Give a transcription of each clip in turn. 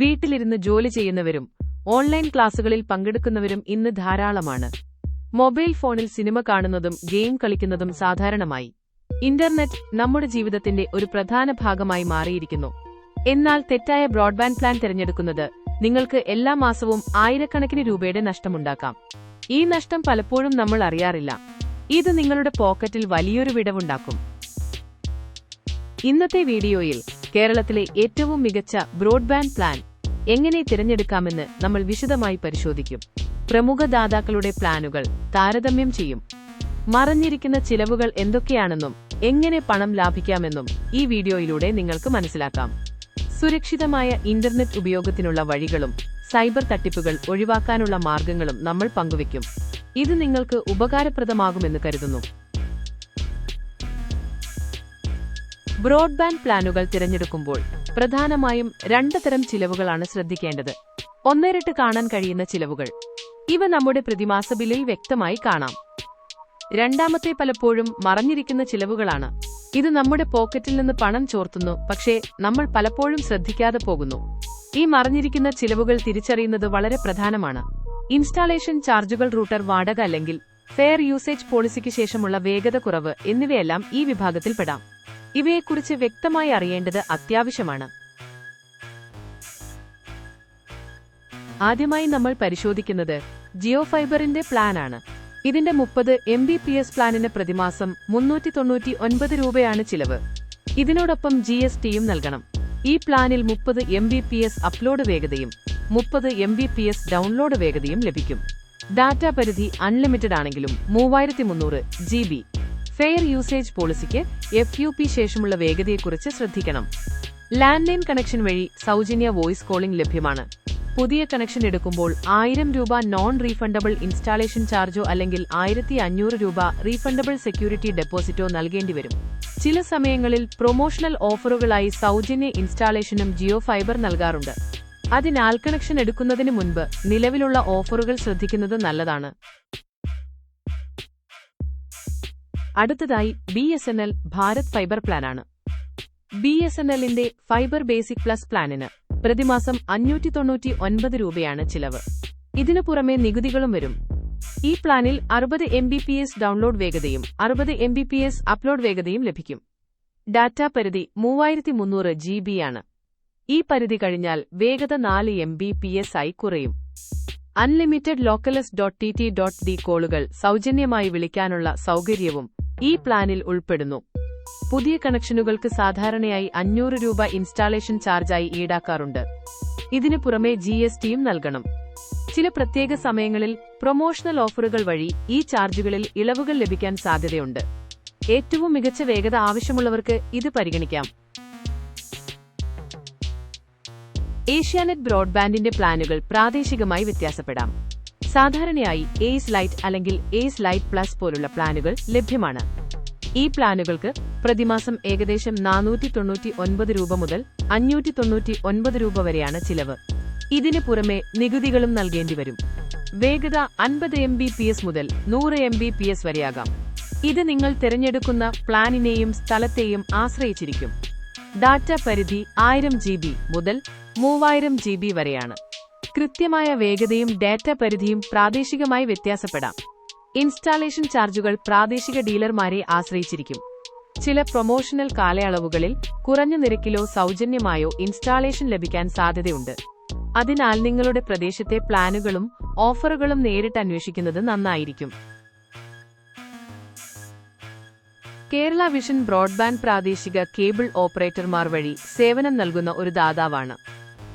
വീട്ടിലിരുന്ന് ജോലി ചെയ്യുന്നവരും ഓൺലൈൻ ക്ലാസുകളിൽ പങ്കെടുക്കുന്നവരും ഇന്ന് ധാരാളമാണ്. മൊബൈൽ ഫോണിൽ സിനിമ കാണുന്നതും ഗെയിം കളിക്കുന്നതും സാധാരണമായി. ഇന്റർനെറ്റ് നമ്മുടെ ജീവിതത്തിന്റെ ഒരു പ്രധാന ഭാഗമായി മാറിയിരിക്കുന്നു. എന്നാൽ തെറ്റായ ബ്രോഡ്ബാൻഡ് പ്ലാൻ തിരഞ്ഞെടുക്കുന്നത് നിങ്ങൾക്ക് എല്ലാ മാസവും ആയിരക്കണക്കിന് രൂപയുടെ നഷ്ടമുണ്ടാക്കാം. ഈ നഷ്ടം പലപ്പോഴും നമ്മൾ അറിയാറില്ല. ഇത് നിങ്ങളുടെ പോക്കറ്റിൽ വലിയൊരു വിടവുണ്ടാക്കും. ഇന്നത്തെ വീഡിയോയിൽ കേരളത്തിലെ ഏറ്റവും മികച്ച ബ്രോഡ്ബാൻഡ് പ്ലാൻ എങ്ങനെ തിരഞ്ഞെടുക്കാമെന്ന് നമ്മൾ വിശദമായി പരിശോധിക്കും. പ്രമുഖ ദാതാക്കളുടെ പ്ലാനുകൾ താരതമ്യം ചെയ്യും. മറഞ്ഞിരിക്കുന്ന ചിലവുകൾ എന്തൊക്കെയാണെന്നും എങ്ങനെ പണം ലാഭിക്കാമെന്നും ഈ വീഡിയോയിലൂടെ നിങ്ങൾക്ക് മനസ്സിലാക്കാം. സുരക്ഷിതമായ ഇന്റർനെറ്റ് ഉപയോഗത്തിനുള്ള വഴികളും സൈബർ തട്ടിപ്പുകൾ ഒഴിവാക്കാനുള്ള മാർഗങ്ങളും നമ്മൾ പങ്കുവയ്ക്കും. ഇത് നിങ്ങൾക്ക് ഉപകാരപ്രദമാകുമെന്ന് കരുതുന്നു. ബ്രോഡ്ബാൻഡ് പ്ലാനുകൾ തിരഞ്ഞെടുക്കുമ്പോൾ പ്രധാനമായും രണ്ട് തരം ചിലവുകളാണ് ശ്രദ്ധിക്കേണ്ടത്. ഒന്നേരട്ട് കാണാൻ കഴിയുന്ന ചിലവുകൾ. ഇവ നമ്മുടെ പ്രതിമാസ ബില്ലിൽ വ്യക്തമായി കാണാം. രണ്ടാമത്തെ പലപ്പോഴും മറഞ്ഞിരിക്കുന്ന ചിലവുകളാണ്. ഇത് നമ്മുടെ പോക്കറ്റിൽ നിന്ന് പണം ചോർത്തുന്നു, പക്ഷേ നമ്മൾ പലപ്പോഴും ശ്രദ്ധിക്കാതെ പോകുന്നു. ഈ മറഞ്ഞിരിക്കുന്ന ചിലവുകൾ തിരിച്ചറിയുന്നത് വളരെ പ്രധാനമാണ്. ഇൻസ്റ്റാളേഷൻ ചാർജുകൾ, റൂട്ടർ വാടക അല്ലെങ്കിൽ ഫെയർ യൂസേജ് പോളിസിക്ക് ശേഷമുള്ള വേഗത കുറവ് എന്നിവയെല്ലാം ഈ വിഭാഗത്തിൽപ്പെടാം. ഇവയെക്കുറിച്ച് വ്യക്തമായി അറിയേണ്ടത് അത്യാവശ്യമാണ്. ആദ്യമായി നമ്മൾ പരിശോധിക്കുന്നത് ജിയോ ഫൈബറിന്റെ പ്ലാനാണ്. ഇതിന്റെ 30 Mbps പ്ലാനിന് പ്രതിമാസം 399 രൂപയാണ് ചിലവ്. ഇതിനോടൊപ്പം GSTയും നൽകണം. ഈ പ്ലാനിൽ 30 Mbps അപ്ലോഡ് വേഗതയും 30 Mbps ഡൗൺലോഡ് വേഗതയും ലഭിക്കും. ഡാറ്റ പരിധി അൺലിമിറ്റഡ് ആണെങ്കിലും 3300 GB. ഫെയർ യൂസേജ് പോളിസിക്ക് FUP ശേഷമുള്ള വേഗതയെക്കുറിച്ച് ശ്രദ്ധിക്കണം. ലാൻഡ്ലൈൻ കണക്ഷൻ വഴി സൗജന്യ വോയിസ് കോളിംഗ് ലഭ്യമാണ്. പുതിയ കണക്ഷൻ എടുക്കുമ്പോൾ 1000 രൂപ നോൺ റീഫണ്ടബിൾ ഇൻസ്റ്റാളേഷൻ ചാർജോ അല്ലെങ്കിൽ 1500 രൂപ റീഫണ്ടബിൾ സെക്യൂരിറ്റി ഡെപ്പോസിറ്റോ നൽകേണ്ടിവരും. ചില സമയങ്ങളിൽ പ്രൊമോഷണൽ ഓഫറുകളായി സൗജന്യ ഇൻസ്റ്റാളേഷനും ജിയോ ഫൈബർ നൽകാറുണ്ട്. അതിനാൽ കണക്ഷൻ എടുക്കുന്നതിന് മുൻപ് നിലവിലുള്ള ഓഫറുകൾ ശ്രദ്ധിക്കുന്നത് നല്ലതാണ്. അടുത്തതായി BSNL ഭാരത് ഫൈബർ പ്ലാനാണ്. BSNLന്റെ ഫൈബർ ബേസിക് പ്ലസ് പ്ലാനിന് പ്രതിമാസം 599 രൂപയാണ് ചിലവ്. ഇതിനു പുറമെ നികുതികളും വരും. ഈ പ്ലാനിൽ 60 Mbps ഡൗൺലോഡ് വേഗതയും 60 Mbps അപ്ലോഡ് വേഗതയും ലഭിക്കും. ഡാറ്റ പരിധി 3300 GB ആണ്. ഈ പരിധി കഴിഞ്ഞാൽ വേഗത 4 Mbps ആയി കുറയും. അൺലിമിറ്റഡ് ലോക്കൽസ്.tt.d കോളുകൾ സൗജന്യമായി വിളിക്കാനുള്ള സൗകര്യവും ഈ പ്ലാനിൽ ഉൾപ്പെടുന്നു. പുതിയ കണക്ഷനുകൾക്ക് സാധാരണയായി 500 രൂപ ഇൻസ്റ്റാളേഷൻ ചാർജായി ഈടാക്കാറുണ്ട്. ഇതിനു പുറമെ GSTയും നൽകണം. ചില പ്രത്യേക സമയങ്ങളിൽ പ്രൊമോഷണൽ ഓഫറുകൾ വഴി ഈ ചാർജുകളിൽ ഇളവുകൾ ലഭിക്കാൻ സാധ്യതയുണ്ട്. ഏറ്റവും മികച്ച വേഗത ആവശ്യമുള്ളവർക്ക് ഇത് പരിഗണിക്കാം. ഏഷ്യാനെറ്റ് ബ്രോഡ്ബാൻഡിന്റെ പ്ലാനുകൾ പ്രാദേശികമായി വ്യത്യാസപ്പെടാം. സാധാരണയായി ഏസ് ലൈറ്റ് അല്ലെങ്കിൽ ഏസ് ലൈറ്റ് പ്ലസ് പോലുള്ള പ്ലാനുകൾ ലഭ്യമാണ്. ഈ പ്ലാനുകൾക്ക് പ്രതിമാസം ഏകദേശം 499 രൂപ മുതൽ 599 രൂപ വരെയാണ് ചിലവ്. ഇതിനു പുറമെ നികുതികളും നൽകേണ്ടിവരും. വേഗത 50 Mbps മുതൽ 100 Mbps വരെയാകാം. ഇത് നിങ്ങൾ തിരഞ്ഞെടുക്കുന്ന പ്ലാനിനെയും സ്ഥലത്തെയും ആശ്രയിച്ചിരിക്കും. ഡാറ്റ പരിധി 1000 GB മുതൽ 3000 GB വരെയാണ്. കൃത്യമായ വേഗതയും ഡാറ്റ പരിധിയും പ്രാദേശികമായി വ്യത്യാസപ്പെടാം. ഇൻസ്റ്റാളേഷൻ ചാർജുകൾ പ്രാദേശിക ഡീലർമാരെ ആശ്രയിച്ചിരിക്കും. ചില പ്രൊമോഷണൽ കാലയളവുകളിൽ കുറഞ്ഞ നിരക്കിലോ സൗജന്യമായോ ഇൻസ്റ്റാളേഷൻ ലഭിക്കാൻ സാധ്യതയുണ്ട്. അതിനാൽ നിങ്ങളുടെ പ്രദേശത്തെ പ്ലാനുകളും ഓഫറുകളും നേരിട്ട് അന്വേഷിക്കുന്നത് നന്നായിരിക്കും. കേരള വിഷൻ ബ്രോഡ്ബാൻഡ് പ്രാദേശിക കേബിൾ ഓപ്പറേറ്റർമാർ വഴി സേവനം നൽകുന്ന ഒരു ദാതാവാണ്.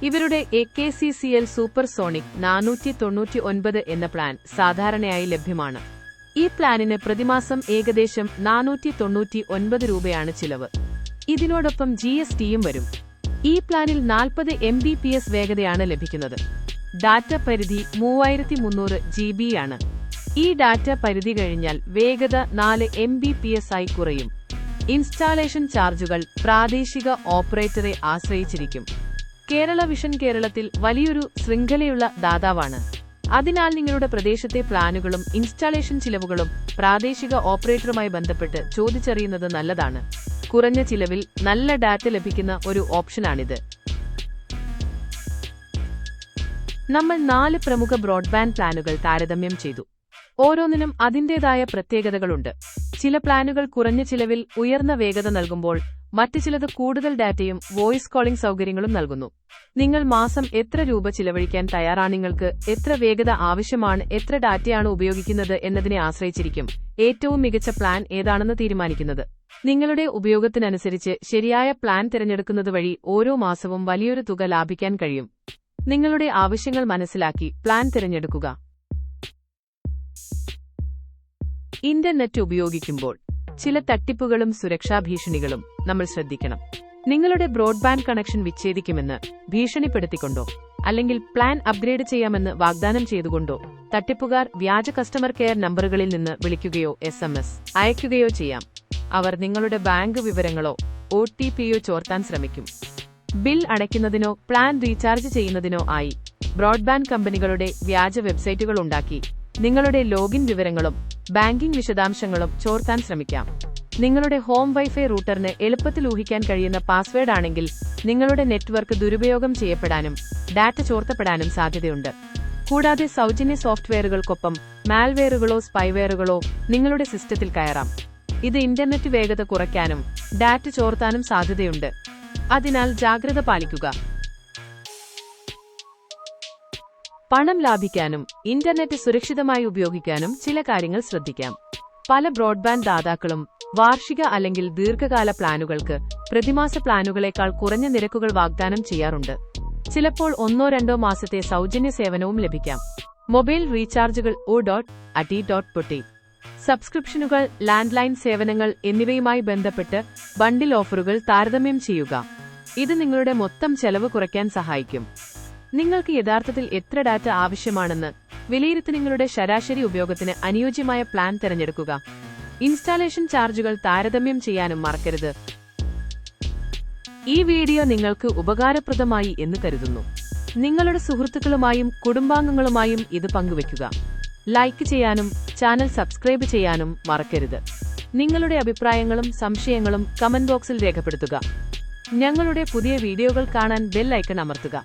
ഇവരുടെ AKCCL സൂപ്പർ സോണിക് 499 എന്ന പ്ലാൻ സാധാരണയായി ലഭ്യമാണ്. ഈ പ്ലാനിന് പ്രതിമാസം ഏകദേശം 499 രൂപയാണ് ചിലവ്. ഇതിനോടൊപ്പം GSTയും വരും. ഈ പ്ലാനിൽ 40 Mbps വേഗതയാണ് ലഭിക്കുന്നത്. ഡാറ്റ പരിധി 3300 GB ആണ്. ഈ ഡാറ്റ പരിധി കഴിഞ്ഞാൽ വേഗത 4 Mbps ആയി കുറയും. ഇൻസ്റ്റാളേഷൻ ചാർജുകൾ പ്രാദേശിക ഓപ്പറേറ്ററെ ആശ്രയിച്ചിരിക്കും. കേരള വിഷൻ കേരളത്തിൽ വലിയൊരു ശൃംഖലയുള്ള ദാതാവാണ്. അതിനാൽ നിങ്ങളുടെ പ്രദേശത്തെ പ്ലാനുകളും ഇൻസ്റ്റാളേഷൻ ചിലവുകളും പ്രാദേശിക ഓപ്പറേറ്ററുമായി ബന്ധപ്പെട്ട് ചോദിച്ചറിയുന്നത് നല്ലതാണ്. കുറഞ്ഞ ചിലവിൽ നല്ല ഡാറ്റ ലഭിക്കുന്ന ഒരു ഓപ്ഷനാണിത്. നമ്മൾ 4 പ്രമുഖ ബ്രോഡ്ബാൻഡ് പ്ലാനുകൾ താരതമ്യം ചെയ്തു. ഓരോന്നിനും അതിന്റേതായ പ്രത്യേകതകളുണ്ട്. ചില പ്ലാനുകൾ കുറഞ്ഞ ചിലവിൽ ഉയർന്ന വേഗത നൽകുമ്പോൾ മറ്റു ചിലത് കൂടുതൽ ഡാറ്റയും വോയിസ് കോളിംഗ് സൗകര്യങ്ങളും നൽകുന്നു. നിങ്ങൾ മാസം എത്ര രൂപ ചിലവഴിക്കാൻ തയ്യാറാണ്, നിങ്ങൾക്ക് എത്ര വേഗത ആവശ്യമാണ്, എത്ര ഡാറ്റയാണ് ഉപയോഗിക്കുന്നത് എന്നതിനെ ആശ്രയിച്ചിരിക്കും ഏറ്റവും മികച്ച പ്ലാൻ ഏതാണെന്ന് തീരുമാനിക്കുന്നത്. നിങ്ങളുടെ ഉപയോഗത്തിനനുസരിച്ച് ശരിയായ പ്ലാൻ തിരഞ്ഞെടുക്കുന്നത് വഴി ഓരോ മാസവും വലിയൊരു തുക ലാഭിക്കാൻ കഴിയും. നിങ്ങളുടെ ആവശ്യങ്ങൾ മനസ്സിലാക്കി പ്ലാൻ തിരഞ്ഞെടുക്കുക. ഇന്റർനെറ്റ് ഉപയോഗിക്കുമ്പോൾ ചില തട്ടിപ്പുകളും സുരക്ഷാ ഭീഷണികളും നമ്മൾ ശ്രദ്ധിക്കണം. നിങ്ങളുടെ ബ്രോഡ്ബാൻഡ് കണക്ഷൻ വിച്ഛേദിക്കുമെന്ന് ഭീഷണിപ്പെടുത്തിക്കൊണ്ടോ അല്ലെങ്കിൽ പ്ലാൻ അപ്ഗ്രേഡ് ചെയ്യാമെന്ന് വാഗ്ദാനം ചെയ്തുകൊണ്ടോ തട്ടിപ്പുകാർ വ്യാജ കസ്റ്റമർ കെയർ നമ്പറുകളിൽ നിന്ന് വിളിക്കുകയോ SMS അയയ്ക്കുകയോ ചെയ്യാം. അവർ നിങ്ങളുടെ ബാങ്ക് വിവരങ്ങളോ OTPയോ ചോർത്താൻ ശ്രമിക്കും. ബിൽ അടയ്ക്കുന്നതിനോ പ്ലാൻ റീചാർജ് ചെയ്യുന്നതിനോ ആയി ബ്രോഡ്ബാൻഡ് കമ്പനികളുടെ വ്യാജ വെബ്സൈറ്റുകൾ ഉണ്ടാക്കി നിങ്ങളുടെ ലോഗിൻ വിവരങ്ങളും ബാങ്കിംഗ് വിശദാംശങ്ങളും ചോർത്താൻ ശ്രമിക്കാം. നിങ്ങളുടെ ഹോം വൈഫൈ റൂട്ടറിന് എളുപ്പത്തിൽ ഊഹിക്കാൻ കഴിയുന്ന പാസ്വേഡ് ആണെങ്കിൽ നിങ്ങളുടെ നെറ്റ്വർക്ക് ദുരുപയോഗം ചെയ്യപ്പെടാനും ഡാറ്റ ചോർത്തപ്പെടാനും സാധ്യതയുണ്ട്. കൂടാതെ സൗജന്യ സോഫ്റ്റ്വെയറുകൾക്കൊപ്പം മാൽവെയറുകളോ സ്പൈവെയറുകളോ നിങ്ങളുടെ സിസ്റ്റത്തിൽ കയറാം. ഇത് ഇന്റർനെറ്റ് വേഗത കുറയ്ക്കാനും ഡാറ്റ ചോർത്താനും സാധ്യതയുണ്ട്. അതിനാൽ ജാഗ്രത പാലിക്കുക. പണം ലാഭിക്കാനും ഇന്റർനെറ്റ് സുരക്ഷിതമായി ഉപയോഗിക്കാനും ചില കാര്യങ്ങൾ ശ്രദ്ധിക്കാം. പല ബ്രോഡ്ബാൻഡ് ദാതാക്കളും വാർഷിക അല്ലെങ്കിൽ ദീർഘകാല പ്ലാനുകൾക്ക് പ്രതിമാസ പ്ലാനുകളേക്കാൾ കുറഞ്ഞ നിരക്കുകൾ വാഗ്ദാനം ചെയ്യാറുണ്ട്. ചിലപ്പോൾ 1-2 മാസത്തെ സൗജന്യ സേവനവും ലഭിക്കാം. മൊബൈൽ റീചാർജുകൾ O.AT.Putty സബ്സ്ക്രിപ്ഷനുകൾ, ലാൻഡ് ലൈൻ സേവനങ്ങൾ എന്നിവയുമായി ബന്ധപ്പെട്ട് ബണ്ടിൽ ഓഫറുകൾ താരതമ്യം ചെയ്യുക. ഇത് നിങ്ങളുടെ മൊത്തം ചെലവ് കുറയ്ക്കാൻ സഹായിക്കും. നിങ്ങൾക്ക് യഥാർത്ഥത്തിൽ എത്ര ഡാറ്റ ആവശ്യമാണെന്ന് വിലയിരുത്തി നിങ്ങളുടെ ശരാശരി ഉപയോഗത്തിന് അനുയോജ്യമായ പ്ലാൻ തിരഞ്ഞെടുക്കുക. ഇൻസ്റ്റാളേഷൻ ചാർജുകൾ താരതമ്യം ചെയ്യാനും മറക്കരുത്. ഈ വീഡിയോ നിങ്ങൾക്ക് ഉപകാരപ്രദമായി എന്ന് കരുതുന്നു. നിങ്ങളുടെ സുഹൃത്തുക്കളുമായും കുടുംബാംഗങ്ങളുമായും ഇത് പങ്കുവയ്ക്കുക. ലൈക്ക് ചെയ്യാനും ചാനൽ സബ്സ്ക്രൈബ് ചെയ്യാനും മറക്കരുത്. നിങ്ങളുടെ അഭിപ്രായങ്ങളും സംശയങ്ങളും കമന്റ് ബോക്സിൽ രേഖപ്പെടുത്തുക. ഞങ്ങളുടെ പുതിയ വീഡിയോകൾ കാണാൻ ബെൽ ഐക്കൺ അമർത്തുക.